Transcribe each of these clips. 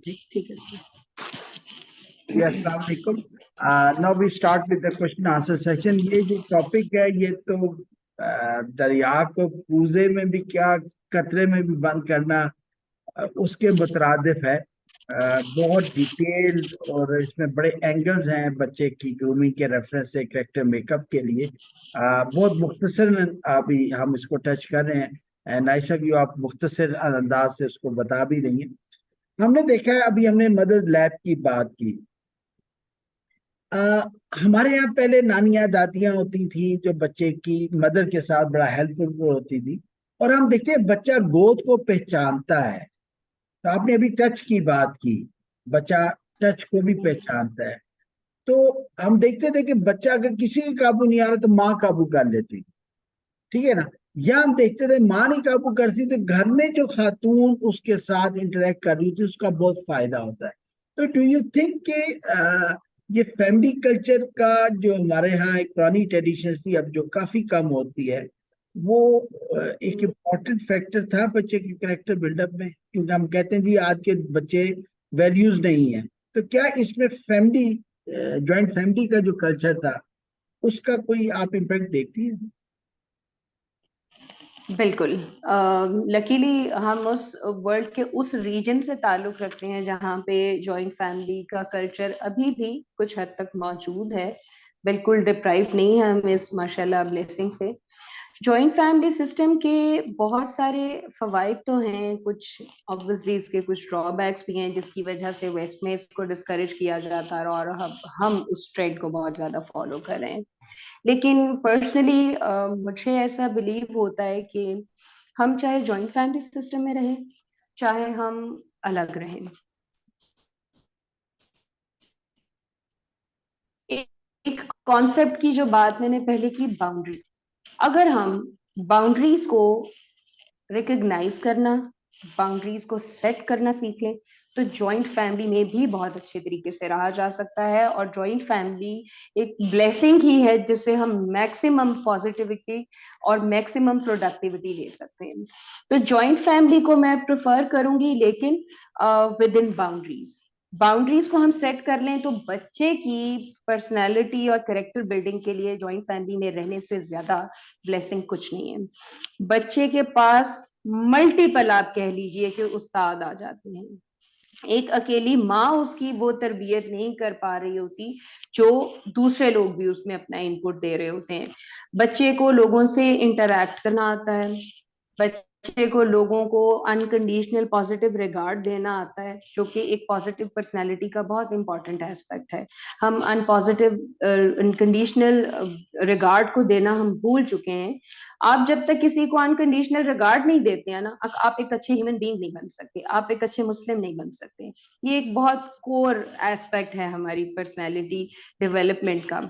ठीक है। Yes, अस्सलाम वालेकुम। Now we start with the question answer session। ये जो टॉपिक है ये तो दरिया को पूजे में भी क्या कतरे में भी बंद करना उसके मुतरादिफ है। बहुत डिटेल्ड और इसमें बड़े एंगल्स हैं बच्चे की ग्रूमिंग के रेफरेंस से करेक्टर मेकअप के लिए। बहुत मुख्तसर अभी हम इसको टच कर रहे हैं। नाइसा की आप मुख्तसर अंदाज से उसको बता भी रही हैं। हमने देखा है, अभी हमने मदद लैब की बात की। आ, हमारे यहाँ पहले नानियां दादियां होती थी जो बच्चे की मदर के साथ बड़ा हेल्पफुल होती थी, और हम देखते हैं बच्चा गोद को पहचानता है। तो आपने अभी टच की बात की, बच्चा टच को भी पहचानता है। तो हम देखते थे कि बच्चा अगर किसी का काबू नहीं आ रहा तो माँ काबू कर लेती थी, ठीक है ना। या हम देखते थे माँ नहीं काबू करती तो घर में जो खातून उसके साथ इंटरेक्ट कर रही थी उसका बहुत फायदा होता है। तो डू यू थिंक कि ये फैमिली कल्चर का जो हमारे यहाँ एक पुरानी ट्रेडिशन थी अब जो काफी कम होती है, वो एक इम्पॉर्टेंट फैक्टर था बच्चे के करेक्टर बिल्डअप में? क्योंकि हम कहते हैं जी आज के बच्चे वैल्यूज नहीं है, तो क्या इसमें फैमिली, जॉइंट फैमिली का जो कल्चर था उसका कोई आप इम्पैक्ट देखती है? बिल्कुल। लकीली हम उस वर्ल्ड के उस रीजन से ताल्लुक रखते हैं जहाँ पे जॉइंट फैमिली का कल्चर अभी भी कुछ हद तक मौजूद है। बिल्कुल डिप्राइव नहीं है हम इस माशाल्लाह ब्लेसिंग से। जॉइंट फैमिली सिस्टम के बहुत सारे फवाइद तो हैं, कुछ ऑब्वियसली इसके कुछ ड्रॉबैक्स भी हैं जिसकी वजह से वेस्ट में इसको डिस्करेज किया जाता है और हम उस ट्रेंड को बहुत ज्यादा फॉलो कर रहे हैं। लेकिन पर्सनली मुझे ऐसा बिलीव होता है कि हम चाहे जॉइंट फैमिली सिस्टम में रहें, चाहे हम अलग रहें, एक कॉन्सेप्ट की जो बात मैंने पहले की, बाउंड्रीज। अगर हम बाउंड्रीज को रिकग्नाइज करना, बाउंड्रीज को सेट करना सीख लें, तो जॉइंट फैमिली में भी बहुत अच्छे तरीके से रहा जा सकता है। और जॉइंट फैमिली एक ब्लेसिंग ही है जिससे हम मैक्सिमम पॉजिटिविटी और मैक्सिमम प्रोडक्टिविटी ले सकते हैं। तो जॉइंट फैमिली को मैं प्रेफर करूंगी, लेकिन विद इन बाउंड्रीज। बाउंड्रीज को हम सेट कर लें तो बच्चे की पर्सनैलिटी और करेक्टर बिल्डिंग के लिए जॉइंट फैमिली में रहने से ज्यादा ब्लेसिंग कुछ नहीं है। बच्चे के पास मल्टीपल, आप कह लीजिए कि उस्ताद आ जाते हैं। एक अकेली माँ उसकी वो तरबियत नहीं कर पा रही होती जो दूसरे लोग भी उसमें अपना इनपुट दे रहे होते हैं। बच्चे को लोगों से इंटरैक्ट करना आता है, बच्चे को लोगों को अनकंडीशनल पॉजिटिव रिगार्ड देना आता है, जो कि एक पॉजिटिव पर्सनालिटी का बहुत इंपॉर्टेंट एस्पेक्ट है। हम अनपॉजिटिव अनकंडीशनल रिगार्ड को देना हम भूल चुके हैं। आप जब तक किसी को अनकंडीशनल रिगार्ड नहीं देते हैं ना, आप एक अच्छे ह्यूमन बीइंग नहीं बन सकते, आप एक अच्छे मुस्लिम नहीं बन सकते। ये एक बहुत कोर एस्पेक्ट है हमारी पर्सनैलिटी डेवलपमेंट का।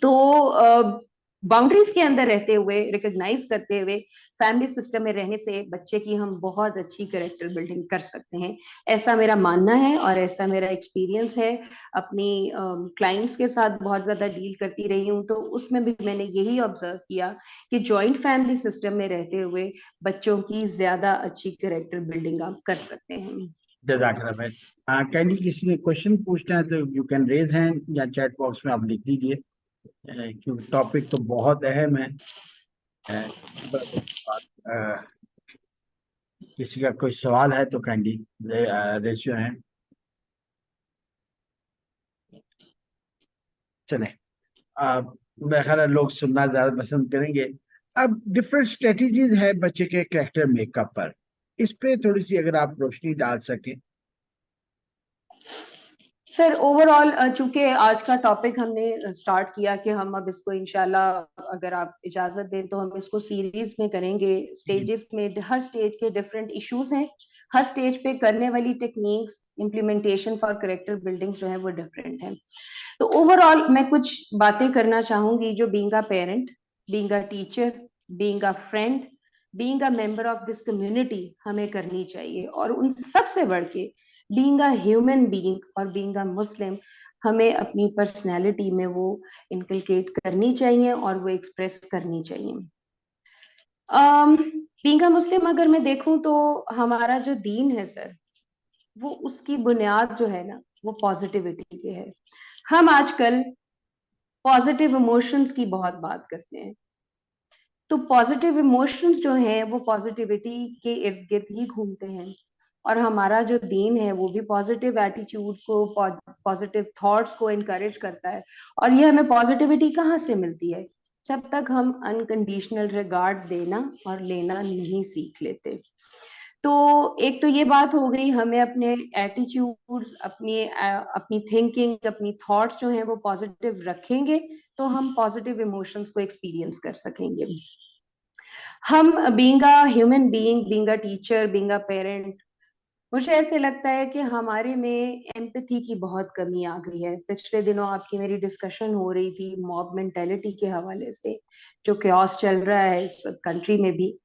तो बाउंड्रीज के अंदर रहते हुए, रिकॉग्नाइज करते हुए, फैमिली सिस्टम में रहने से बच्चे की हम बहुत अच्छी कैरेक्टर बिल्डिंग कर सकते हैं। ऐसा मेरा मानना है और ऐसा मेरा एक्सपीरियंस है। अपनी क्लाइंट्स के साथ बहुत ज्यादा डील करती रही हूँ, तो उसमें भी मैंने यही ऑब्जर्व किया कि जॉइंट फैमिली सिस्टम में रहते हुए बच्चों की ज्यादा अच्छी कैरेक्टर बिल्डिंग आप कर सकते हैं। जजाकल्लाह भाई। कैंडी, किसी ने क्वेश्चन पूछना है तो यू कैन रेज हैंड या चैट बॉक्स में आप लिख दीजिए, क्योंकि टॉपिक तो बहुत अहम है। अ, किसी का कोई सवाल है तो कैंडी रेज योर हैंड। चले, मेरा ख्याल है लोग सुनना ज्यादा पसंद करेंगे। अब डिफरेंट स्ट्रेटजीज है बच्चे के कैरेक्टर मेकअप पर, इस पे थोड़ी सी अगर आप रोशनी डाल सकें। सर ओवरऑल चूंकि आज का टॉपिक हमने स्टार्ट किया कि हम अब इसको इंशाल्लाह, अगर आप इजाजत दें तो हम इसको सीरीज में करेंगे, स्टेजेस में। हर स्टेज के डिफरेंट इश्यूज हैं, हर स्टेज पे करने वाली techniques, implementation for character building जो है वो डिफरेंट है। तो ओवरऑल मैं कुछ बातें करना चाहूंगी जो being a parent, being a teacher, being a friend, being a member of this community हमें करनी चाहिए। और उन सबसे बढ़ के बीइंग अ ह्यूमन बीइंग और बीइंग अ मुस्लिम, हमें अपनी पर्सनैलिटी में वो इनकलकेट करनी चाहिए और वो एक्सप्रेस करनी चाहिए। बीइंग अ मुस्लिम अगर मैं देखूं तो हमारा जो दीन है सर, वो उसकी बुनियाद जो है ना, वो पॉजिटिविटी पे है। हम आजकल पॉजिटिव इमोशंस की बहुत बात करते हैं, तो पॉजिटिव इमोशंस जो हैं वो पॉजिटिविटी के इर्द गिर्द ही घूमते हैं। और हमारा जो दीन है वो भी पॉजिटिव एटीट्यूड्स को, पॉजिटिव थॉट्स को इनकरेज करता है। और ये हमें पॉजिटिविटी कहाँ से मिलती है? जब तक हम अनकंडीशनल रिगार्ड देना और लेना नहीं सीख लेते। तो एक तो ये बात हो गई, हमें अपने एटीट्यूड्स, अपनी थिंकिंग, अपनी थॉट्स जो हैं वो पॉजिटिव रखेंगे तो हम पॉजिटिव इमोशंस को एक्सपीरियंस कर सकेंगे। हम being a human being, being a teacher, being a parent, मुझे ऐसे लगता है कि हमारे में एम्पैथी की बहुत कमी आ गई है। पिछले दिनों आपकी मेरी डिस्कशन हो रही थी मॉब मेंटेलिटी के हवाले से, जो chaos चल रहा है इस वक्त कंट्री में भी।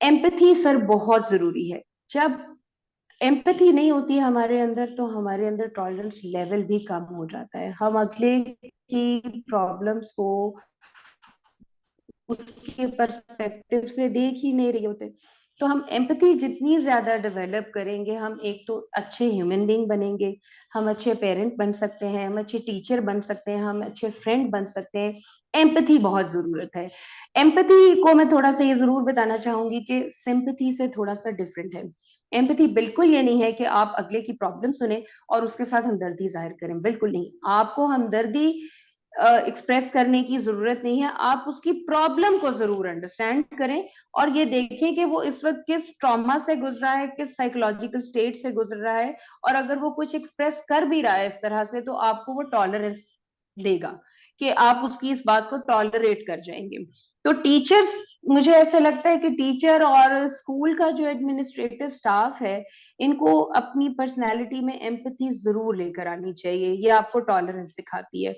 एम्पैथी सर बहुत जरूरी है। जब एम्पैथी नहीं होती है हमारे अंदर, तो हमारे अंदर टॉलरेंस लेवल भी कम हो जाता है। हम अगले की प्रॉब्लम्स को उसके पर्सपेक्टिव से देख ही नहीं रहे होते। तो हम एम्पैथी जितनी ज्यादा डेवलप करेंगे, हम एक तो अच्छे ह्यूमन बीइंग बनेंगे, हम अच्छे पेरेंट बन सकते हैं, हम अच्छे टीचर बन सकते हैं, हम अच्छे फ्रेंड बन सकते हैं। एम्पैथी बहुत जरूरत है। एम्पैथी को मैं थोड़ा सा ये जरूर बताना चाहूंगी कि सिंपैथी से थोड़ा सा डिफरेंट है। एम्पैथी बिल्कुल ये नहीं है कि आप अगले की प्रॉब्लम सुने और उसके साथ हमदर्दी जाहिर करें, बिल्कुल नहीं। आपको हमदर्दी एक्सप्रेस करने की जरूरत नहीं है, आप उसकी प्रॉब्लम को जरूर अंडरस्टैंड करें और ये देखें कि वो इस वक्त किस ट्रॉमा से गुजरा है, किस साइकोलॉजिकल स्टेट से गुजर रहा है। और अगर वो कुछ एक्सप्रेस कर भी रहा है इस तरह से, तो आपको वो टॉलरेंस देगा कि आप उसकी इस बात को टॉलरेट कर जाएंगे। तो टीचर्स, मुझे ऐसा लगता है कि टीचर और स्कूल का जो एडमिनिस्ट्रेटिव स्टाफ है, इनको अपनी पर्सनैलिटी में एम्पैथी जरूर लेकर आनी चाहिए। ये आपको टॉलरेंस सिखाती है।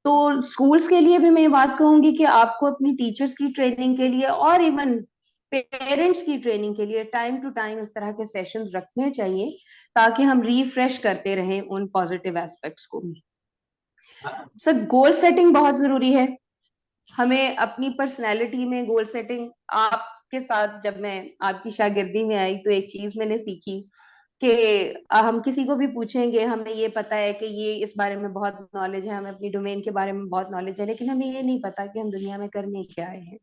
तो स्कूल्स के लिए भी मैं ये बात कहूंगी कि आपको अपनी टीचर्स की ट्रेनिंग के लिए और इवन पेरेंट्स की ट्रेनिंग के लिए टाइम टू टाइम इस तरह के सेशंस रखने चाहिए, ताकि हम रिफ्रेश करते रहें उन पॉजिटिव एस्पेक्ट्स को। सर, गोल सेटिंग बहुत जरूरी है। हमें अपनी पर्सनैलिटी में गोल सेटिंग, आपके साथ जब मैं आपकी शागिर्दी में आई तो एक चीज मैंने सीखी कि हम किसी को भी पूछेंगे, हमें ये पता है कि ये इस बारे में बहुत नॉलेज है, हमें अपनी डोमेन के बारे में बहुत नॉलेज है, लेकिन हमें ये नहीं पता कि हम दुनिया में करने क्या आए हैं।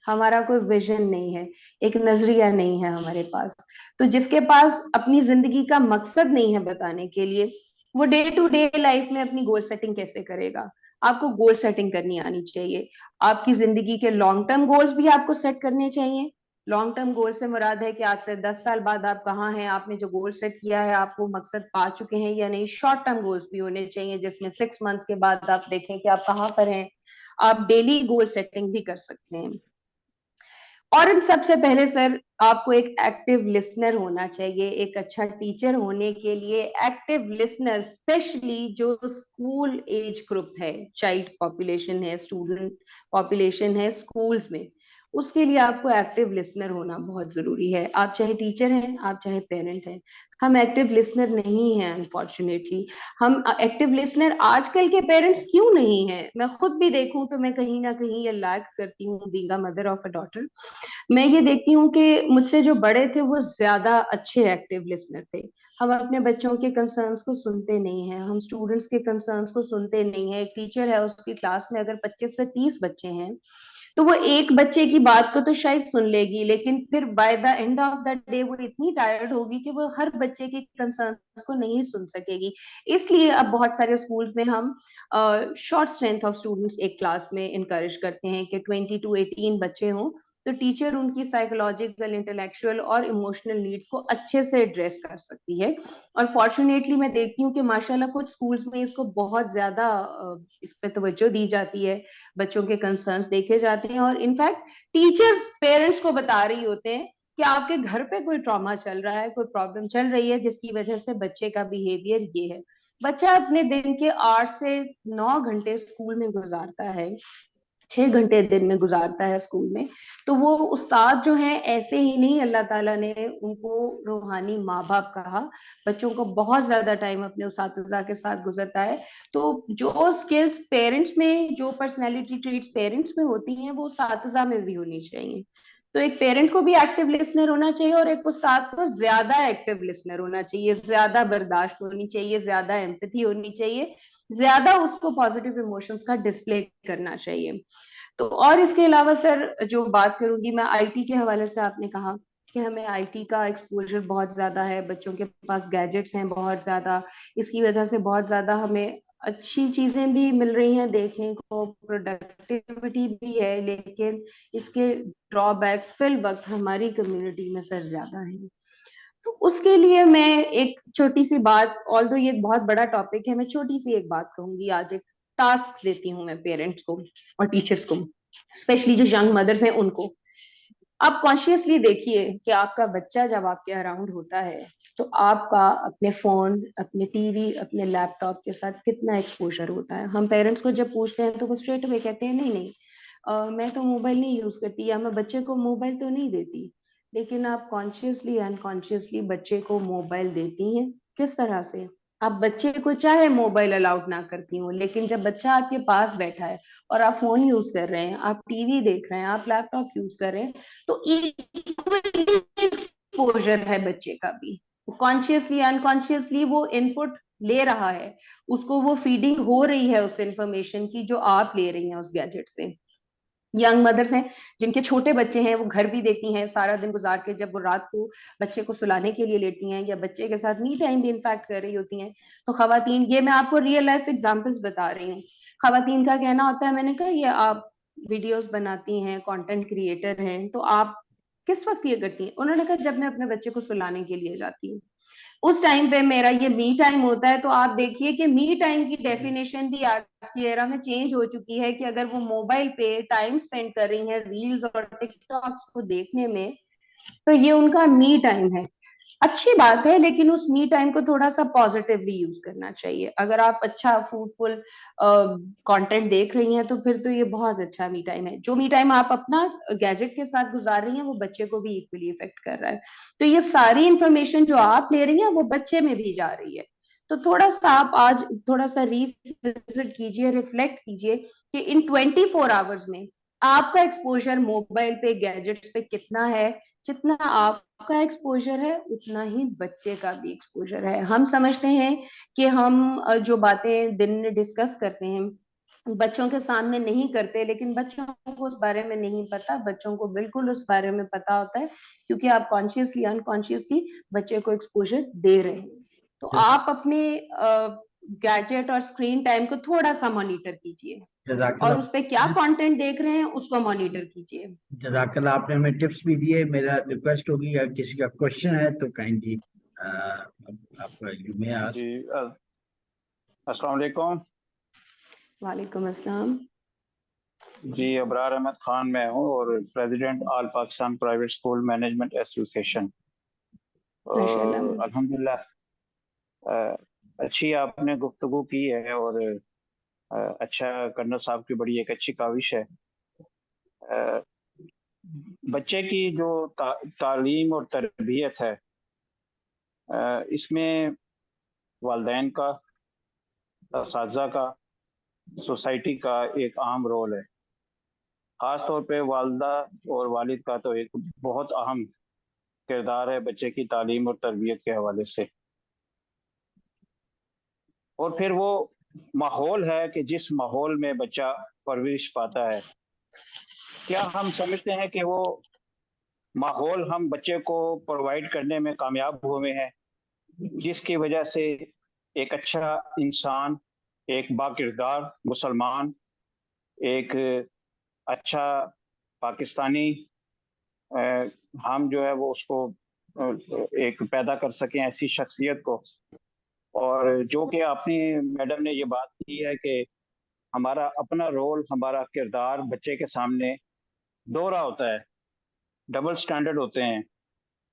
हमारा कोई विजन नहीं है, एक नजरिया नहीं है हमारे पास। तो जिसके पास अपनी जिंदगी का मकसद नहीं है बताने के लिए, वो डे टू डे लाइफ में अपनी गोल सेटिंग कैसे करेगा? आपको गोल सेटिंग करनी आनी चाहिए। आपकी जिंदगी के लॉन्ग टर्म गोल्स भी आपको सेट करने चाहिए। लॉन्ग टर्म गोल से मुराद है कि आज से 10 साल बाद आप कहाँ हैं, आपने जो गोल सेट किया है आप वो मकसद पा चुके हैं या नहीं। शॉर्ट टर्म गोल्स भी होने चाहिए जिसमें 6 मंथ के बाद आप देखें कि आप कहाँ पर हैं। आप डेली गोल सेटिंग भी कर सकते हैं। और इन सबसे पहले सर, आपको एक एक्टिव लिसनर होना चाहिए। एक अच्छा टीचर होने के लिए एक्टिव लिसनर, स्पेशली जो स्कूल एज ग्रुप है, चाइल्ड पॉपुलेशन है, स्टूडेंट पॉपुलेशन है स्कूल्स में, उसके लिए आपको एक्टिव लिसनर होना बहुत जरूरी है। आप चाहे टीचर हैं, आप चाहे पेरेंट हैं, हम एक्टिव लिसनर नहीं हैं अनफॉर्चुनेटली। हम एक्टिव लिसनर आजकल के पेरेंट्स क्यों नहीं हैं? मैं खुद भी देखूं तो मैं कहीं ना कहीं ये लैक करती हूँ, being a mother of a daughter. मैं ये देखती हूँ कि मुझसे जो बड़े थे वो ज्यादा अच्छे एक्टिव लिसनर थे। हम अपने बच्चों के कंसर्न्स को सुनते नहीं हैं, हम स्टूडेंट्स के कंसर्न्स को सुनते नहीं है। एक टीचर है, उसकी क्लास में अगर 25 से 30 बच्चे हैं, तो वो एक बच्चे की बात को तो शायद सुन लेगी, लेकिन फिर by the end of the day वो इतनी टायर्ड होगी कि वो हर बच्चे के कंसर्न्स को नहीं सुन सकेगी। इसलिए अब बहुत सारे स्कूल्स में हम शॉर्ट स्ट्रेंथ ऑफ स्टूडेंट्स एक क्लास में इनकरेज करते हैं कि 20 to 18 बच्चे हों, तो टीचर उनकी साइकोलॉजिकल, इंटेलेक्चुअल और इमोशनल नीड्स को अच्छे से एड्रेस कर सकती है। और फॉर्चुनेटली मैं देखती हूँ कि माशाल्लाह कुछ स्कूल्स में इसको बहुत ज्यादा इस पे तवज्जो दी जाती है, बच्चों के कंसर्न्स देखे जाते हैं, और इनफैक्ट टीचर्स पेरेंट्स को बता रही होते हैं कि आपके घर पे कोई ट्रॉमा चल रहा है, कोई प्रॉब्लम चल रही है जिसकी वजह से बच्चे का बिहेवियर ये है। बच्चा अपने दिन के 8 से 9 घंटे स्कूल में गुजारता है, 6 घंटे दिन में गुजारता है स्कूल में। तो वो उस्ताद जो हैं, ऐसे ही नहीं अल्लाह ताला ने उनको रूहानी माँ बाप कहा। बच्चों को बहुत ज्यादा टाइम अपने उस्ताद के साथ गुजरता है। तो जो स्किल्स पेरेंट्स में, जो पर्सनैलिटी ट्रेट्स पेरेंट्स में होती हैं, वो उस्ताद में भी होनी चाहिए। तो एक पेरेंट को भी एक्टिव लिसनर होना चाहिए और एक उस्ताद को ज्यादा एक्टिव लिसनर होना चाहिए, ज्यादा बर्दाश्त होनी चाहिए, ज्यादा एम्पैथी होनी चाहिए, ज्यादा उसको पॉजिटिव इमोशंस का डिस्प्ले करना चाहिए। तो और इसके अलावा सर जो बात करूंगी मैं आईटी के हवाले से, आपने कहा कि हमें आईटी का एक्सपोजर बहुत ज्यादा है, बच्चों के पास गैजेट्स हैं बहुत ज्यादा, इसकी वजह से बहुत ज्यादा हमें अच्छी चीजें भी मिल रही हैं देखने को, प्रोडक्टिविटी भी है, लेकिन इसके ड्रॉबैक्स फिल वक्त हमारी कम्युनिटी में सर ज्यादा है। तो उसके लिए मैं एक छोटी सी बात, ऑल्दो ये एक बहुत बड़ा टॉपिक है, मैं छोटी सी एक बात कहूंगी आज, एक टास्क देती हूँ मैं पेरेंट्स को और टीचर्स को, स्पेशली जो यंग मदर्स हैं उनको। आप कॉन्शियसली देखिए कि आपका बच्चा जब आपके अराउंड होता है तो आपका अपने फोन, अपने टीवी, अपने लैपटॉप के साथ कितना एक्सपोजर होता है। हम पेरेंट्स को जब पूछते हैं तो वो स्ट्रेट अवे कहते हैं नहीं नहीं, मैं तो मोबाइल नहीं यूज करती, या मैं बच्चे को मोबाइल तो नहीं देती। लेकिन आप कॉन्शियसली अनकॉन्शियसली बच्चे को मोबाइल देती हैं, किस तरह से? आप बच्चे को चाहे मोबाइल अलाउड ना करती हो, लेकिन जब बच्चा आपके पास बैठा है और आप फोन यूज कर रहे हैं, आप टीवी देख रहे हैं, आप लैपटॉप यूज कर रहे हैं, तो इक्वली एक्सपोजर है बच्चे का भी। कॉन्शियसली अनकॉन्शियसली वो इनपुट ले रहा है, उसको वो फीडिंग हो रही है उस इंफॉर्मेशन की जो आप ले रही हैं उस गैजेट से। यंग मदर्स हैं जिनके छोटे बच्चे हैं, वो घर भी देखती हैं सारा दिन गुजार के, जब वो रात को बच्चे को सुलाने के लिए लेटी हैं या बच्चे के साथ मी टाइम भी इनफैक्ट कर रही होती हैं, तो खवातीन, ये मैं आपको रियल लाइफ एग्जांपल्स बता रही हूँ, खवातीन का कहना होता है, मैंने कहा ये आप वीडियोस बनाती हैं, कंटेंट क्रिएटर हैं, तो आप किस वक्त ये करती हैं? उन्होंने कहा जब मैं अपने बच्चे को सुलाने के लिए जाती हूँ, उस टाइम पे मेरा ये मी टाइम होता है। तो आप देखिए कि मी टाइम की डेफिनेशन भी आज की एरा में चेंज हो चुकी है कि अगर वो मोबाइल पे टाइम स्पेंड कर रही हैं रील्स और टिकटॉक्स को देखने में, तो ये उनका मी टाइम है। अच्छी बात है, लेकिन उस मी टाइम को थोड़ा सा पॉजिटिवली यूज करना चाहिए। अगर आप अच्छा फ्रूटफुल कंटेंट देख रही हैं तो फिर तो ये बहुत अच्छा मी टाइम है। जो मी टाइम आप अपना गैजेट के साथ गुजार रही हैं वो बच्चे को भी इक्वली इफेक्ट कर रहा है। तो ये सारी इंफॉर्मेशन जो आप ले रही हैं वो बच्चे में भी जा रही है। तो थोड़ा सा आप आज थोड़ा सा रिविजिट कीजिए, रिफ्लेक्ट कीजिए कि इन 24 आवर्स में आपका एक्सपोजर मोबाइल पे, गैजेट्स पे कितना है। जितना आपका एक्सपोजर है उतना ही बच्चे का भी एक्सपोजर है। हम समझते हैं कि हम जो बातें दिन में डिस्कस करते हैं बच्चों के सामने नहीं करते, लेकिन बच्चों को उस बारे में नहीं पता, बच्चों को बिल्कुल उस बारे में पता होता है, क्योंकि आप कॉन्शियसली अनकॉन्शियसली बच्चे को एक्सपोजर दे रहे हैं। तो आप अपने गैजेट और स्क्रीन टाइम को थोड़ा सा मॉनिटर कीजिए और जजाकल्लाह। उस पर क्या कंटेंट देख रहे हैं उसको मॉनिटर कीजिए। जजाकल्लाह, आपने हमें टिप्स भी दिए। मेरा रिक्वेस्ट होगी अगर किसी का क्वेश्चन है तो काइंडली आपका यू में जी, अस्सलाम वालेकुम। वालेकुम अस्सलाम। जी, अबरार अहमद खान मैं हूँ और president all Pakistan private school management association. माशाल्लाह। अल्हम्दुलिल्लाह, अच्छी आपने गुफ्तगू की है और अच्छा, कर्नल साहब की बड़ी एक अच्छी काविश है। अ, बच्चे की जो तालीम और तरबियत है, इसमें वालिदैन का, असातिज़ा का, सोसाइटी का एक अहम रोल है। ख़ास तौर पे वालदा और वालिद का तो एक बहुत अहम किरदार है बच्चे की तालीम और तरबियत के हवाले से। और फिर वो माहौल है कि जिस माहौल में बच्चा परवरिश पाता है, क्या हम समझते हैं कि वो माहौल हम बच्चे को प्रोवाइड करने में कामयाब हुए हैं, जिसकी वजह से एक अच्छा इंसान, एक बाकिरदार मुसलमान, एक अच्छा पाकिस्तानी हम जो है वो उसको एक पैदा कर सकें, ऐसी शख्सियत को। और जो कि आपने मैडम ने ये बात की है कि हमारा अपना रोल, हमारा किरदार बच्चे के सामने दोहरा होता है, डबल स्टैंडर्ड होते हैं।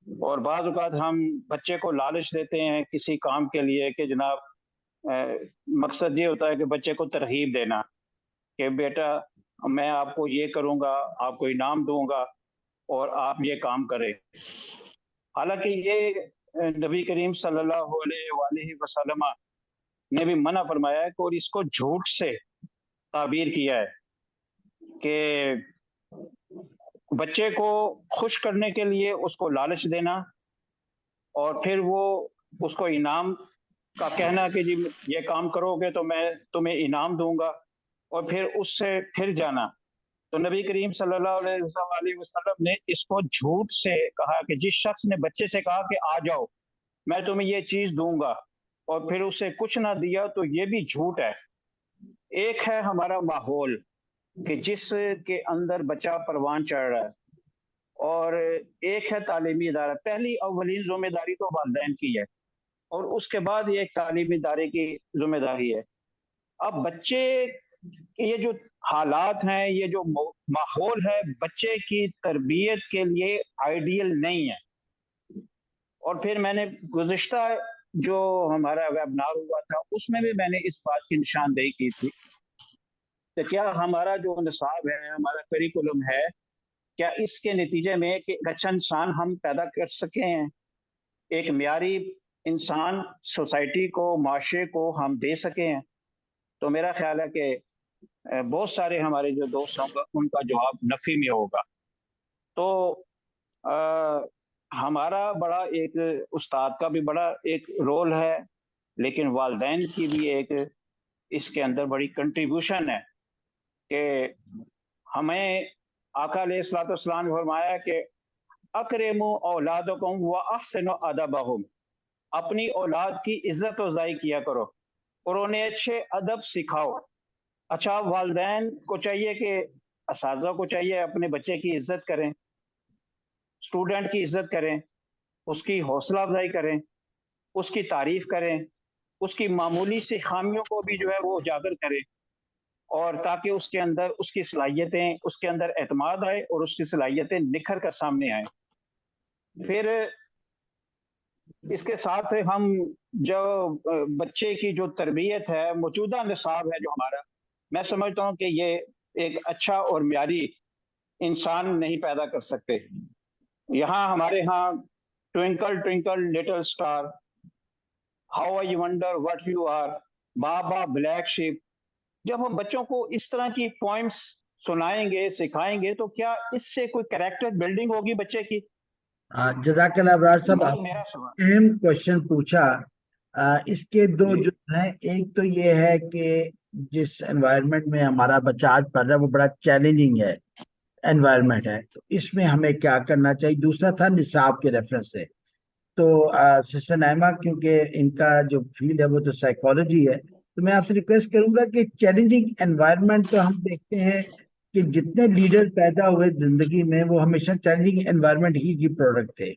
और बाज़ औक़ात हम बच्चे को लालच देते हैं किसी काम के लिए कि जनाब, मकसद ये होता है कि बच्चे को तरगीब देना कि बेटा मैं आपको ये करूँगा, आपको इनाम दूंगा और आप ये काम करें। हालांकि ये नबी करीम सल्लल्लाहु अलैहि वसल्लम ने भी मना फरमाया है और इसको झूठ से ताबीर किया है कि बच्चे को खुश करने के लिए उसको लालच देना और फिर वो उसको इनाम का कहना कि जी ये काम करोगे तो मैं तुम्हें इनाम दूंगा, और फिर उससे फिर जाना। तो नबी करीम सल्लल्लाहु अलैहि वसल्लम ने इसको झूठ से कहा कि जिस शख्स ने बच्चे से कहा कि आ जाओ मैं तुम्हें ये चीज दूंगा और फिर उसे कुछ ना दिया, तो ये भी झूठ है। एक है हमारा माहौल कि जिसके अंदर बच्चा परवान चढ़ रहा है, और एक है तालीमी इदारा। पहली अव्वलीन जिम्मेदारी तो वालिदैन की है और उसके बाद ये एक तालीमी इदारे की जिम्मेदारी है। अब बच्चे ये जो हालात हैं, ये जो माहौल है, बच्चे की तरबियत के लिए आइडियल नहीं है। और फिर मैंने गुज़िश्ता जो हमारा वेबिनार हुआ था उसमें भी मैंने इस बात की निशानदेही की थी कि क्या हमारा जो निसाब है, हमारा करिकुलम है, क्या इसके नतीजे में कि एक अच्छा इंसान हम पैदा कर सके हैं, एक म्यारी इंसान सोसाइटी को, माशरे को हम दे सके हैं। तो मेरा ख्याल है कि बहुत सारे हमारे जो दोस्त होंगे उनका जवाब नफ़ी में होगा। तो आ, हमारा बड़ा एक उस्ताद का भी बड़ा एक रोल है, लेकिन वालिदैन की भी एक इसके अंदर बड़ी कंट्रीब्यूशन है कि हमें आका अलैहिस्सलाम ने फरमाया कि अकरिमु औलादकुम व अहसिनु अदबहुम, अपनी औलाद की इज्जत अफजाई किया करो और उन्हें अच्छे अदब सिखाओ। अच्छा, वालिदैन को चाहिए कि असातिज़ा को चाहिए अपने बच्चे की इज्जत करें, स्टूडेंट की इज्जत करें, उसकी हौसला अफजाई करें, उसकी तारीफ करें, उसकी मामूली सी खामियों को भी जो है वो उजागर करें, और ताकि उसके अंदर उसकी सलाहियतें, उसके अंदर एतमाद आए और उसकी सलाहियतें निखर कर सामने आए। फिर इसके साथ हम जो बच्चे की जो तरबियत है, मौजूदा निसाब है जो हमारा, मैं समझता हूँ कि ये एक अच्छा और म्यारी इंसान नहीं पैदा कर सकते। यहाँ हमारे यहाँ twinkle twinkle little star, how I wonder what you are, baa baa black sheep, जब हम बच्चों को इस तरह की पॉइंट्स सुनाएंगे, सिखाएंगे, तो क्या इससे कोई कैरेक्टर बिल्डिंग होगी बच्चे की? जज़ाकल्लाह अबरार साहब, भाई आप मेरा सवाल। अहम क्वेश्चन पूछा। इसके दो जी जो हैं, एक तो ये है कि जिस एनवायरनमेंट में हमारा बच्चा आज पढ़ रहा है वो बड़ा चैलेंजिंग है, एनवायरनमेंट है, तो इसमें हमें क्या करना चाहिए। दूसरा था निसाब के रेफरेंस से। तो सिस्टर नाइमा, क्योंकि इनका जो फील्ड है वो तो साइकोलॉजी है, तो मैं आपसे रिक्वेस्ट करूंगा कि चैलेंजिंग एनवायरनमेंट तो हम देखते हैं कि जितने लीडर पैदा हुए जिंदगी में वो हमेशा चैलेंजिंग एनवायरनमेंट ही की प्रोडक्ट थे।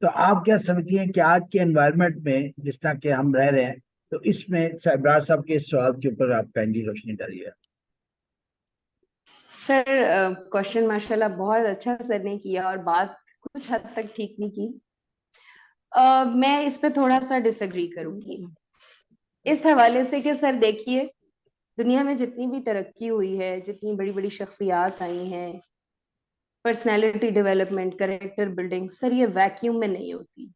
तो आप क्या समझती हैं कि आज के एनवायरनमेंट में जिस तरह के हम रह रहे हैं, तो इसमें सरदार साहब के इस सवाल के ऊपर आप काइंडली रोशनी डालिए। सर, क्वेश्चन माशाल्लाह बहुत अच्छा सर ने किया और बात कुछ हद तक ठीक नहीं की। मैं इस पे थोड़ा सा डिसएग्री करूंगी इस हवाले से कि सर देखिए, दुनिया में जितनी भी तरक्की हुई है, जितनी बड़ी बड़ी शख्सियात आई हैं, personality development, character building, sir ये वैक्यूम में नहीं होती,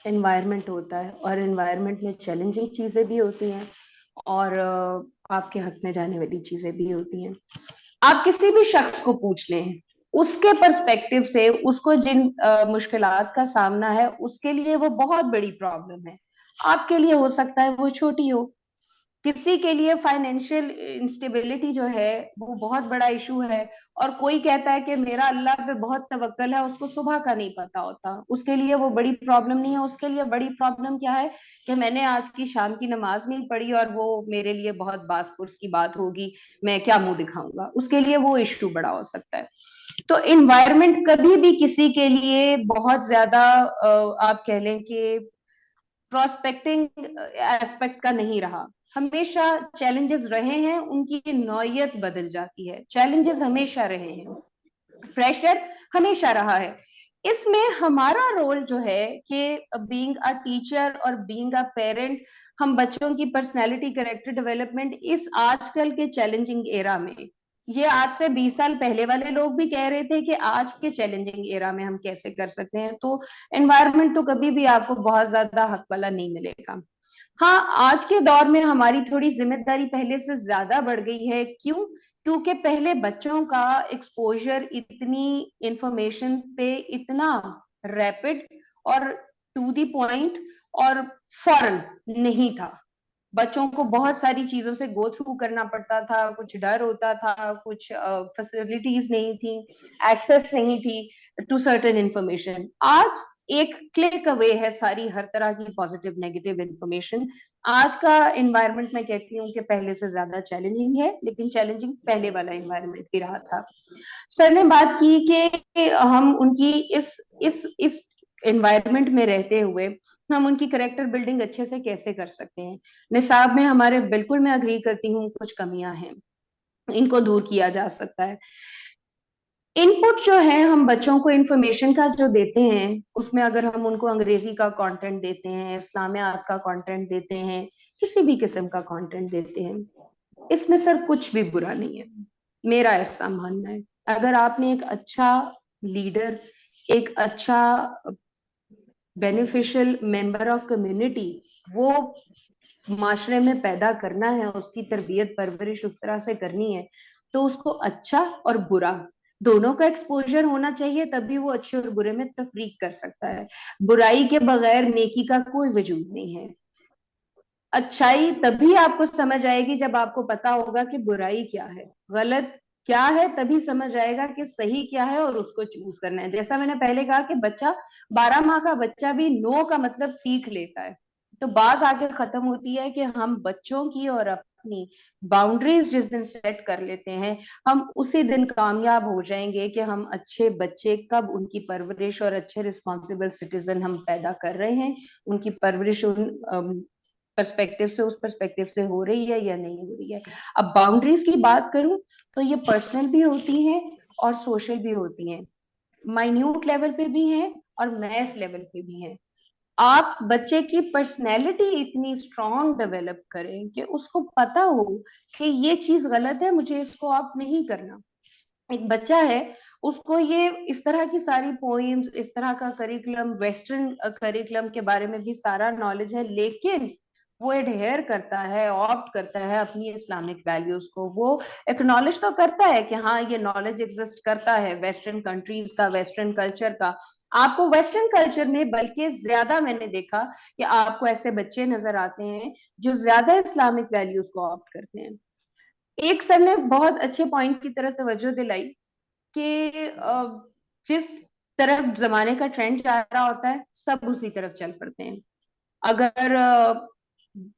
एनवायरनमेंट होता है। और एनवायरनमेंट में चैलेंजिंग चीजें भी होती हैं और आपके हक में जाने वाली चीजें भी होती हैं। आप किसी भी शख्स को पूछ लें, उसके पर्सपेक्टिव से उसको जिन मुश्किलात का सामना है, उसके लिए वो बहुत बड़ी प्रॉब्लम है। आपके लिए हो सकता है वो छोटी हो। किसी के लिए फाइनेंशियल इंस्टेबिलिटी जो है वो बहुत बड़ा इशू है, और कोई कहता है कि मेरा अल्लाह पे बहुत तवक्कल है, उसको सुबह का नहीं पता होता, उसके लिए वो बड़ी प्रॉब्लम नहीं है। उसके लिए बड़ी प्रॉब्लम क्या है कि मैंने आज की शाम की नमाज नहीं पढ़ी और वो मेरे लिए बहुत बासपुरस की बात होगी, मैं क्या मुंह दिखाऊंगा, उसके लिए वो इशू बड़ा हो सकता है। तो इन्वायरमेंट कभी भी किसी के लिए बहुत ज्यादा आप कह लें कि प्रोस्पेक्टिंग एस्पेक्ट का नहीं रहा। हमेशा चैलेंजेस रहे हैं, उनकी नौयत बदल जाती है, चैलेंजेस हमेशा रहे हैं, प्रेशर हमेशा रहा है। इसमें हमारा रोल जो है कि बीइंग अ टीचर और बीइंग अ पेरेंट, हम बच्चों की पर्सनैलिटी, कैरेक्टर डेवलपमेंट इस आजकल के चैलेंजिंग एरा में, ये आज से 20 साल पहले वाले लोग भी कह रहे थे कि आज के चैलेंजिंग एरा में हम कैसे कर सकते हैं। तो एनवायरनमेंट तो कभी भी आपको बहुत ज्यादा हक वाला नहीं मिलेगा। हाँ, आज के दौर में हमारी थोड़ी जिम्मेदारी पहले से ज्यादा बढ़ गई है। क्यों? क्योंकि पहले बच्चों का एक्सपोजर इतनी इंफॉर्मेशन पे इतना रैपिड और टू द पॉइंट और फौरन नहीं था। बच्चों को बहुत सारी चीजों से गो थ्रू करना पड़ता था, कुछ डर होता था, कुछ फैसिलिटीज नहीं थी, एक्सेस नहीं थी टू सर्टेन इंफॉर्मेशन। आज एक क्लिक अवे है सारी हर तरह की पॉजिटिव नेगेटिव इंफॉर्मेशन। आज का एनवायरनमेंट मैं कहती हूँ कि पहले से ज्यादा चैलेंजिंग है, लेकिन चैलेंजिंग पहले वाला एनवायरनमेंट भी रहा था। सर ने बात की कि हम उनकी इस एनवायरनमेंट में रहते हुए हम उनकी करेक्टर बिल्डिंग अच्छे से कैसे कर सकते हैं। निसाब में हमारे बिल्कुल मैं अग्री करती हूँ कुछ कमियां हैं, इनको दूर किया जा सकता है। इनपुट जो है हम बच्चों को इंफॉर्मेशन का जो देते हैं उसमें अगर हम उनको अंग्रेजी का कंटेंट देते हैं, इस्लामियात का कंटेंट देते हैं, किसी भी किस्म का कंटेंट देते हैं, इसमें सर कुछ भी बुरा नहीं है, मेरा ऐसा मानना है। अगर आपने एक अच्छा लीडर, एक अच्छा बेनिफिशियल मेंबर ऑफ कम्युनिटी वो माशरे में पैदा करना है, उसकी तरबियत परवरिश उस तरह से करनी है, तो उसको अच्छा और बुरा दोनों का एक्सपोजर होना चाहिए, तभी वो अच्छे और बुरे में तफरीक कर सकता है। बुराई के बगैर नेकी का कोई वजूद नहीं है। अच्छाई तभी आपको समझ आएगी जब आपको पता होगा कि बुराई क्या है, गलत क्या है, तभी समझ आएगा कि सही क्या है और उसको चूज करना है। जैसा मैंने पहले कहा कि बच्चा 12 माह का बच्चा भी नो का मतलब सीख लेता है। तो बात आगे खत्म होती है कि हम बच्चों की और अपनी बाउंड्रीज जिस दिन सेट कर लेते हैं, हम उसी दिन कामयाब हो जाएंगे कि हम अच्छे बच्चे कब उनकी परवरिश और अच्छे रिस्पॉन्सिबल सिटीजन हम पैदा कर रहे हैं, उनकी परवरिश उन पर्सपेक्टिव से, उस पर्सपेक्टिव से हो रही है या नहीं हो रही है। अब बाउंड्रीज की बात करूं तो ये पर्सनल भी होती हैं और सोशल भी होती हैं, माइन्यूट लेवल पे भी हैं और मैस लेवल पे भी हैं। आप बच्चे की पर्सनैलिटी इतनी स्ट्रांग डेवलप करें कि उसको पता हो कि ये चीज गलत है, मुझे इसको आप नहीं करना। एक बच्चा है, उसको ये इस तरह की सारी पोइम्स, इस तरह का करिकुलम, वेस्टर्न करिकुलम के बारे में भी सारा नॉलेज है, लेकिन वो एडहेयर करता है, ऑप्ट करता है अपनी इस्लामिक वैल्यूज को। वो एक्नॉलेज तो करता है कि हाँ ये नॉलेज एग्जिस्ट करता है वेस्टर्न कंट्रीज का, वेस्टर्न कल्चर का। आपको वेस्टर्न कल्चर में बल्कि ज्यादा मैंने देखा कि आपको ऐसे बच्चे नजर आते हैं जो ज्यादा इस्लामिक वैल्यूज को ऑप्ट करते हैं। एक सर ने बहुत अच्छे पॉइंट की तरफ तवज्जो दिलाई कि जिस तरफ जमाने का ट्रेंड जा रहा होता है सब उसी तरफ चल पड़ते हैं। अगर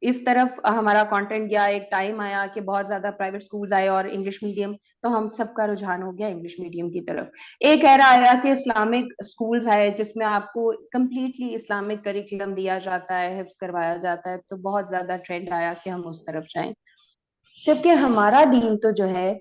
इस तरफ हमारा कंटेंट गया, एक टाइम आया कि बहुत ज्यादा प्राइवेट स्कूल्स आए और इंग्लिश मीडियम, तो हम सबका रुझान हो गया इंग्लिश मीडियम की तरफ। एक एरा आया कि इस्लामिक स्कूल्स आए जिसमें आपको कंप्लीटली इस्लामिक करिकुलम दिया जाता है, हिफ्ज करवाया जाता है, तो बहुत ज्यादा ट्रेंड आया कि हम उस तरफ जाएं। जबकि हमारा दीन तो जो है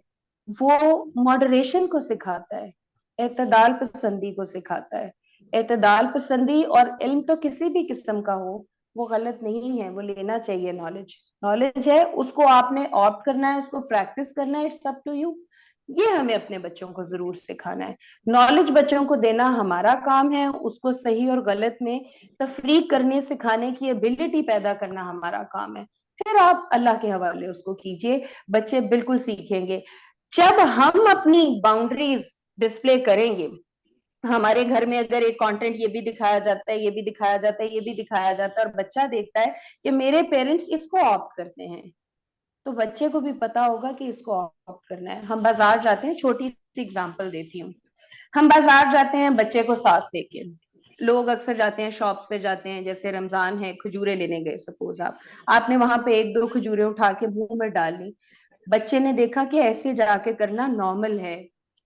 वो मॉडरेशन को सिखाता है, एतदाल पसंदी को सिखाता है। एतदाल पसंदी और इल्म तो किसी भी किस्म का हो वो गलत नहीं है, वो लेना चाहिए। नॉलेज नॉलेज है, उसको आपने ऑप्ट करना है, उसको प्रैक्टिस करना है, इट्स अप टू यू। ये हमें अपने बच्चों को जरूर सिखाना है। नॉलेज बच्चों को देना हमारा काम है, उसको सही और गलत में तफरीक करने सिखाने की एबिलिटी पैदा करना हमारा काम है। फिर आप अल्लाह के हवाले उसको कीजिए, बच्चे बिल्कुल सीखेंगे। जब हम अपनी बाउंड्रीज डिस्प्ले करेंगे, हमारे घर में अगर एक कंटेंट ये भी दिखाया जाता है, ये भी दिखाया जाता है, ये भी दिखाया जाता है, और बच्चा देखता है कि मेरे पेरेंट्स इसको ऑप्ट करते हैं, तो बच्चे को भी पता होगा कि इसको ऑप्ट करना है। हम बाजार जाते हैं, छोटी सी एग्जांपल देती हूँ, हम बाजार जाते हैं बच्चे को साथ लेके, लोग अक्सर जाते हैं शॉप्स पे जाते हैं, जैसे रमजान है खजूरें लेने गए, सपोज आपने वहां पे एक दो खजूरें उठा के मुंह में डाल ली, बच्चे ने देखा कि ऐसे जाके करना नॉर्मल है,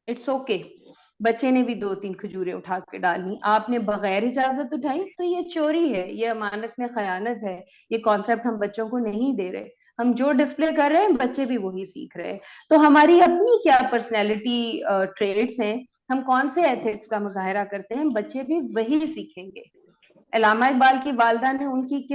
इट्स ओके। बच्चे ने भी दो तीन खजूरें उठा के डाली, आपने बगैर इजाजत उठाई, तो ये चोरी है, ये अमानत में खयानत है। ये कॉन्सेप्ट हम बच्चों को नहीं दे रहे। हम जो डिस्प्ले कर रहे हैं बच्चे भी वही सीख रहे हैं। तो हमारी अपनी क्या पर्सनैलिटी ट्रेड्स हैं, हम कौन से एथिक्स का मुजाहरा करते हैं, बच्चे भी वही सीखेंगे। अल्लामा इकबाल की वालदा ने उनकी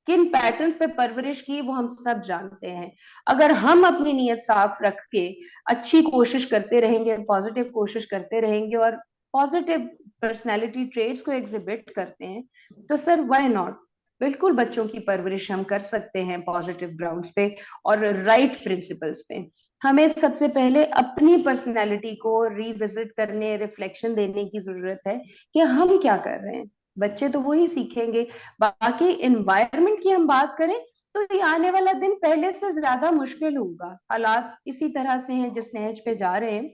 किन पैटर्न्स पे परवरिश की वो हम सब जानते हैं। अगर हम अपनी नीयत साफ रख के अच्छी कोशिश करते रहेंगे, पॉजिटिव कोशिश करते रहेंगे और पॉजिटिव पर्सनैलिटी ट्रेड्स को एग्जिबिट करते हैं, तो सर व्हाई नॉट, बिल्कुल बच्चों की परवरिश हम कर सकते हैं पॉजिटिव ग्राउंड्स पे और राइट प्रिंसिपल्स पे। हमें सबसे पहले अपनी पर्सनैलिटी को रिविजिट करने, रिफ्लेक्शन देने की जरूरत है कि हम क्या कर रहे हैं। बच्चे तो वही सीखेंगे। बाकी एनवायरनमेंट की हम बात करें तो ये आने वाला दिन पहले से ज्यादा मुश्किल होगा। हालात इसी तरह से हैं जिस नहज पे जा रहे हैं।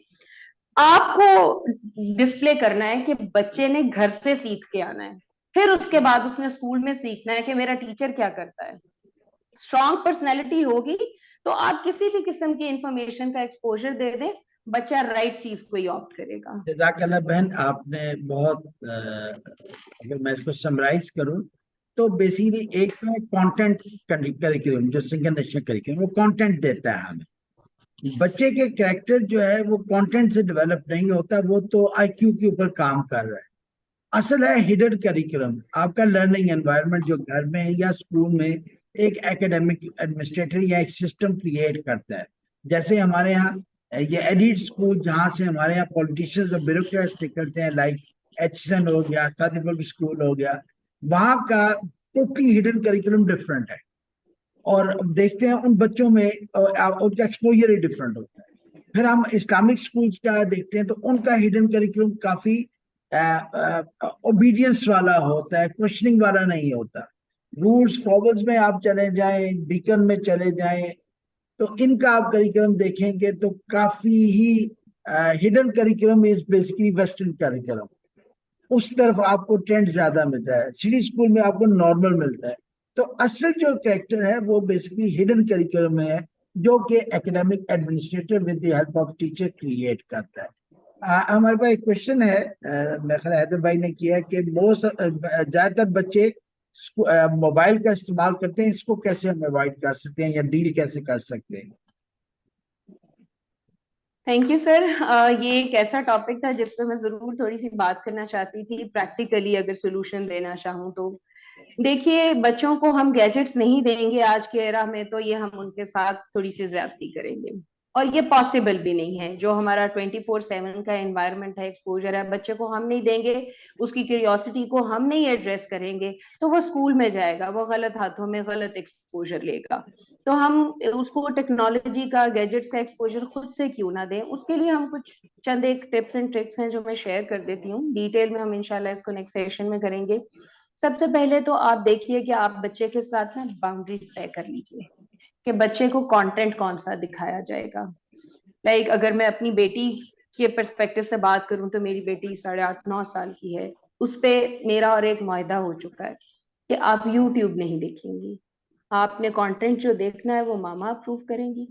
आपको डिस्प्ले करना है कि बच्चे ने घर से सीख के आना है, फिर उसके बाद उसने स्कूल में सीखना है कि मेरा टीचर क्या करता है। स्ट्रांग पर्सनैलिटी होगी तो आप किसी भी किस्म की इंफॉर्मेशन का एक्सपोजर दे दें, बच्चा राइट चीज को ही ऑप्ट करेगा। जज़ाकल्लाह बहन, आपने बहुत अगर मैं इसको समराइज करूं तो बेसिकली एक तो कंटेंट करिकुलम, जो सिंगल नेशनल करिकुलम, वो कंटेंट देता है हमें। बच्चे के कैरेक्टर जो है वो कंटेंट से डेवलप नहीं होता, वो तो आईक्यू के ऊपर काम कर रहा है। असल है हिडन करिकुलम, आपका लर्निंग एनवायरनमेंट जो घर में या स्कूल में एक एकेडमिक एडमिनिस्ट्रेटर या एक सिस्टम क्रिएट करता है। जैसे हमारे यहाँ ये एडिट स्कूल, जहाँ से हमारे यहाँ पॉलिटिशियंस और ब्यूरोक्रेट्स निकलते हैं, लाइक एचसन हो गया, सादी पब्लिक स्कूल हो गया, वहाँ का टोटली हिडन करिकुलम डिफरेंट है। और अब देखते हैं उन बच्चों में उनका एक्सपोजर ही डिफरेंट होता है। फिर हम इस्लामिक स्कूल्स का देखते हैं तो उनका हिडन करिकुलम काफी ओबीडियंस वाला होता है, क्वेश्चनिंग वाला नहीं होता। रूल्स फॉर्मल्स में आप चले जाएं, बीकन में चले जाएं, तो इनका आप करिकुलम देखेंगे तो काफी ही hidden curriculum is basically western curriculum. उस तरफ आपको ट्रेंड ज्यादा मिलता है, सिटी स्कूल में आपको नॉर्मल मिलता है। तो असल जो कैरेक्टर है वो बेसिकली हिडन करिकुलम में है, जो कि academic administrator with the help of teacher create करता है। हमारे पास एक क्वेश्चन है, मेरे ख्याल हैदर भाई ने किया कि मोस्ट ज्यादातर बच्चे मोबाइल का इस्तेमाल करते हैं, इसको कैसे हम अवॉइड कर सकते हैं या डील कैसे कर सकते हैं? Thank you sir. ये एक ऐसा टॉपिक था जिस पे मैं जरूर थोड़ी सी बात करना चाहती थी, प्रैक्टिकली अगर सोल्यूशन देना चाहूँ तो। देखिए, बच्चों को हम गैजेट्स नहीं देंगे आज के एरा में तो ये हम उनके साथ थोड़ी सी ज्यादती करेंगे, और ये पॉसिबल भी नहीं है। जो हमारा 24/7 का एनवायरनमेंट है, एक्सपोजर है, बच्चे को हम नहीं देंगे, उसकी क्यूरियोसिटी को हम नहीं एड्रेस करेंगे, तो वो स्कूल में जाएगा, वो गलत हाथों में गलत एक्सपोजर लेगा। तो हम उसको टेक्नोलॉजी का, गैजेट्स का एक्सपोजर खुद से क्यों ना दें। उसके लिए हम कुछ चंद एक टिप्स एंड ट्रिक्स हैं जो मैं शेयर कर देती हूँ। डिटेल में हम इंशाल्लाह इसको नेक्स्ट सेशन में करेंगे। सबसे पहले तो आप देखिए कि आप बच्चे के साथ में बाउंड्रीज तय कर लीजिए कि बच्चे को कंटेंट कौन सा दिखाया जाएगा। लाइक अगर मैं अपनी बेटी के पर्सपेक्टिव से बात करूं तो मेरी बेटी 8.5-9 साल की है। उस पे मेरा और एक मुआहदा हो चुका है कि आप यूट्यूब नहीं देखेंगी, आपने कंटेंट जो देखना है वो मामा अप्रूव करेंगी।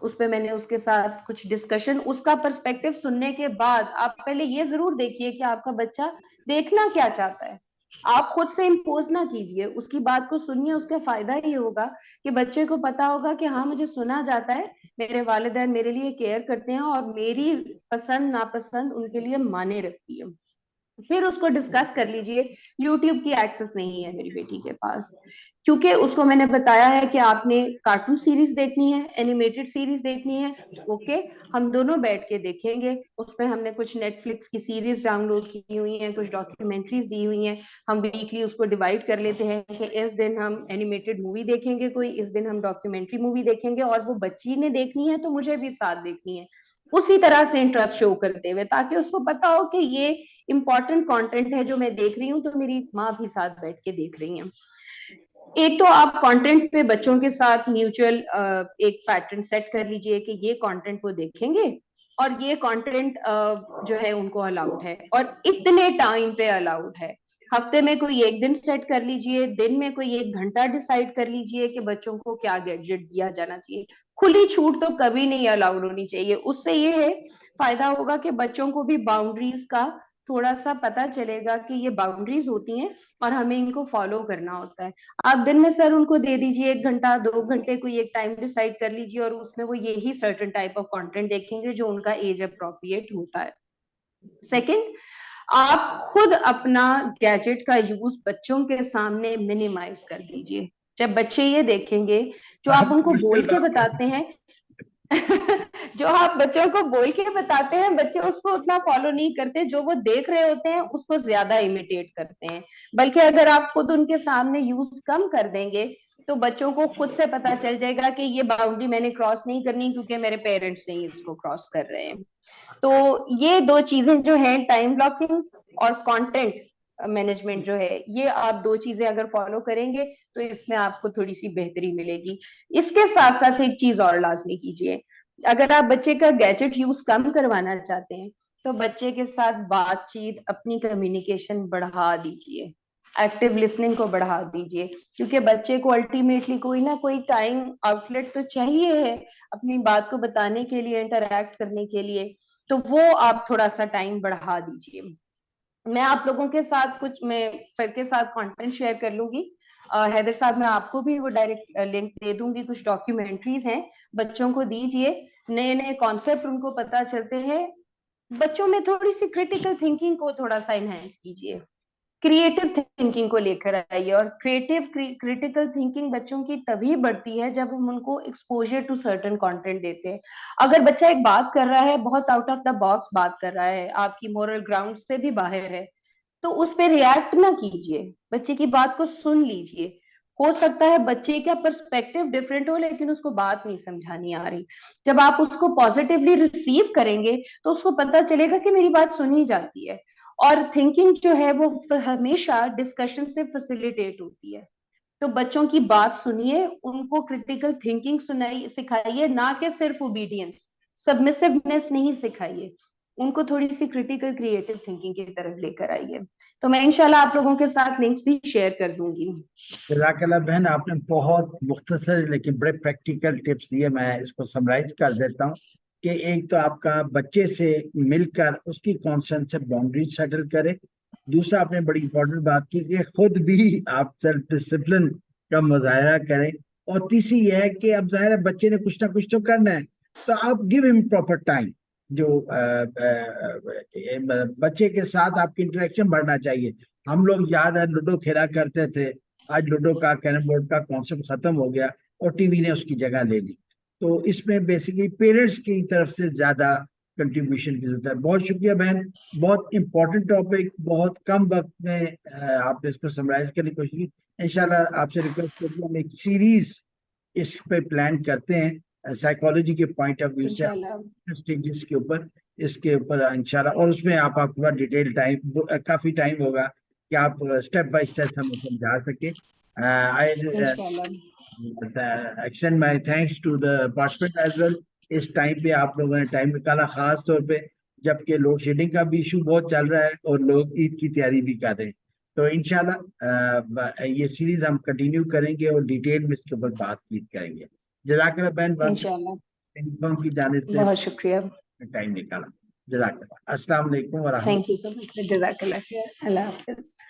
उस पे मैंने उसके साथ कुछ डिस्कशन, उसका पर्सपेक्टिव सुनने के बाद आप पहले ये जरूर देखिए कि आपका बच्चा देखना क्या चाहता है। आप खुद से इम्पोज ना कीजिए, उसकी बात को सुनिए। उसका फायदा ये होगा कि बच्चे को पता होगा कि हाँ, मुझे सुना जाता है, मेरे वालिदैन मेरे लिए केयर करते हैं और मेरी पसंद नापसंद उनके लिए माने रखती है। फिर उसको डिस्कस कर लीजिए। यूट्यूब की एक्सेस नहीं है मेरी बेटी के पास, क्योंकि उसको मैंने बताया है कि आपने कार्टून सीरीज देखनी है, एनिमेटेड सीरीज देखनी है, ओके, हम दोनों बैठ के देखेंगे। उस पर हमने कुछ नेटफ्लिक्स की सीरीज डाउनलोड की हुई हैं, कुछ डॉक्यूमेंट्रीज दी हुई हैं। हम वीकली उसको डिवाइड कर लेते हैं कि इस दिन हम एनिमेटेड मूवी देखेंगे कोई, इस दिन हम डॉक्यूमेंट्री मूवी देखेंगे, और वो बच्ची ने देखनी है तो मुझे भी साथ देखनी है, उसी तरह से इंटरेस्ट शो करते हुए, ताकि उसको पता हो कि ये इंपॉर्टेंट कंटेंट है जो मैं देख रही हूँ, तो मेरी माँ भी साथ बैठ के देख रही है। एक तो आप कंटेंट पे बच्चों के साथ म्यूचुअल एक पैटर्न सेट कर लीजिए कि ये कंटेंट वो देखेंगे और ये कंटेंट जो है उनको अलाउड है और इतने टाइम पे अलाउड है। हफ्ते में कोई एक दिन सेट कर लीजिए, दिन में कोई 1 घंटा डिसाइड कर लीजिए कि बच्चों को क्या गैजेट दिया जाना चाहिए। खुली छूट तो कभी नहीं अलाउड होनी चाहिए। उससे ये है फायदा होगा कि बच्चों को भी बाउंड्रीज का थोड़ा सा पता चलेगा कि ये बाउंड्रीज होती हैं और हमें इनको फॉलो करना होता है। आप दिन में सर उनको दे दीजिए 1 घंटा 2 घंटे, कोई एक टाइम डिसाइड कर लीजिए और उसमें वो यही सर्टेन टाइप ऑफ कंटेंट देखेंगे जो उनका एज अप्रोप्रिएट होता है। सेकंड, आप खुद अपना गैजेट का यूज बच्चों के सामने मिनिमाइज कर दीजिए। जब बच्चे ये देखेंगे जो आप उनको बोल के बताते हैं जो आप बच्चों को बोल के बताते हैं, बच्चे उसको उतना फॉलो नहीं करते, जो वो देख रहे होते हैं उसको ज्यादा इमिटेट करते हैं। बल्कि अगर आप खुद उनके सामने यूज कम कर देंगे तो बच्चों को खुद से पता चल जाएगा कि ये बाउंड्री मैंने क्रॉस नहीं करनी क्योंकि मेरे पेरेंट्स नहीं इसको क्रॉस कर रहे हैं। तो ये दो चीजें जो है, टाइम ब्लॉकिंग और कंटेंट मैनेजमेंट जो है, ये आप दो चीजें अगर फॉलो करेंगे तो इसमें आपको थोड़ी सी बेहतरी मिलेगी। इसके साथ साथ एक चीज और लाजमी कीजिए, अगर आप बच्चे का गैजेट यूज कम करवाना चाहते हैं तो बच्चे के साथ बातचीत, अपनी कम्युनिकेशन बढ़ा दीजिए, एक्टिव लिसनिंग को बढ़ा दीजिए, क्योंकि बच्चे को अल्टीमेटली कोई ना कोई टाइम आउटलेट तो चाहिए है अपनी बात को बताने के लिए, इंटरैक्ट करने के लिए। तो वो आप थोड़ा सा टाइम बढ़ा दीजिए। मैं आप लोगों के साथ कुछ, मैं सर के साथ कंटेंट शेयर कर लूंगी। हैदर साहब, मैं आपको भी वो डायरेक्ट लिंक दे दूंगी, कुछ डॉक्यूमेंट्रीज हैं, बच्चों को दीजिए, नए नए कॉन्सेप्ट उनको पता चलते हैं। बच्चों में थोड़ी सी क्रिटिकल थिंकिंग को थोड़ा सा इनहेंस कीजिए, क्रिएटिव थिंकिंग को लेकर आइए। और क्रिटिकल थिंकिंग बच्चों की तभी बढ़ती है जब हम उनको एक्सपोजर टू सर्टेन कंटेंट देते हैं। अगर बच्चा एक बात कर रहा है, बहुत आउट ऑफ द बॉक्स बात कर रहा है, आपकी मोरल ग्राउंड से भी बाहर है, तो उस पर रिएक्ट ना कीजिए, बच्चे की बात को सुन लीजिए। हो सकता है बच्चे का पर्सपेक्टिव डिफरेंट हो लेकिन उसको बात नहीं समझानी आ रही। जब आप उसको पॉजिटिवली रिसीव करेंगे तो उसको पता चलेगा कि मेरी बात सुनी जाती है। और थिंकिंग जो है वो हमेशा डिस्कशन से फैसिलिटेट होती है। तो बच्चों की बात सुनिए, उनको क्रिटिकल थिंकिंग सुनाइए, सिखाइए, ना कि सिर्फ ओबीडियंस, सबमिसिवनेस नहीं सिखाइए, उनको थोड़ी सी क्रिटिकल क्रिएटिव थिंकिंग की तरफ लेकर आइए। तो मैं इंशाल्लाह आप लोगों के साथ लिंक्स भी शेयर कर दूंगी। जज़ाकल्लाह बहन, आपने बहुत मुख्तसर लेकिन बड़े प्रैक्टिकल टिप्स दिए। मैं इसको समराइज कर देता हूँ कि एक तो आपका बच्चे से मिलकर उसकी कॉन्सेंट से बाउंड्री सेटल करे। दूसरा, आपने बड़ी इंपॉर्टेंट बात की कि खुद भी आप सेल्फ डिसिप्लिन का मुजाहरा करें। और तीसरी यह है कि अब जाहिर है बच्चे ने कुछ ना कुछ तो करना है, तो आप गिव हिम प्रॉपर टाइम। जो बच्चे के साथ आपकी इंटरेक्शन बढ़ना चाहिए। हम लोग याद है लूडो खेला करते थे, आज लूडो का, कैरम बोर्ड का कॉन्सेप्ट खत्म हो गया और टीवी ने उसकी जगह ले ली। तो इसमें बेसिकली पेरेंट्स की तरफ से ज्यादा कंट्रीब्यूशन की जरूरत है। बहुत शुक्रिया बहन, बहुत इंपॉर्टेंट टॉपिक, बहुत कम वक्त में आपने इसको समराइज करने की कोशिश की। इंशाल्लाह आपसे रिक्वेस्ट करती हूँ, हम एक सीरीज इस पे प्लान करते हैं साइकोलॉजी के पॉइंट ऑफ व्यू से, इंशाल्लाह स्टेजेस के ऊपर, इसके ऊपर इंशाल्लाह। और उसमें आप आपका डिटेल टाइम, काफी टाइम होगा कि आप स्टेप बाय स्टेप हमें समझा सके। आई इंशाल्लाह। Extend my thanks to the participant as well. इस टाइम पे आप लोगों ने टाइम निकाला, खास तौर पे जबकि लोड शेडिंग का भी इशू बहुत चल रहा है और लोग ईद की तैयारी भी कर रहे हैं। तो इंशाल्लाह ये सीरीज हम कंटिन्यू करेंगे और डिटेल में इसके ऊपर बातचीत करेंगे। जज़ाकल्लाह बहन, इंशाल्लाह, फर्म की जानिब से बहुत शुक्रिया। टाइम निकाला। जज़ाकल्लाह। अस्सलाम वालेकुम व रहमतुल्लाह। थैंक यू सो मच, जज़ाकल्लाह खैर, अल्लाह हाफिज।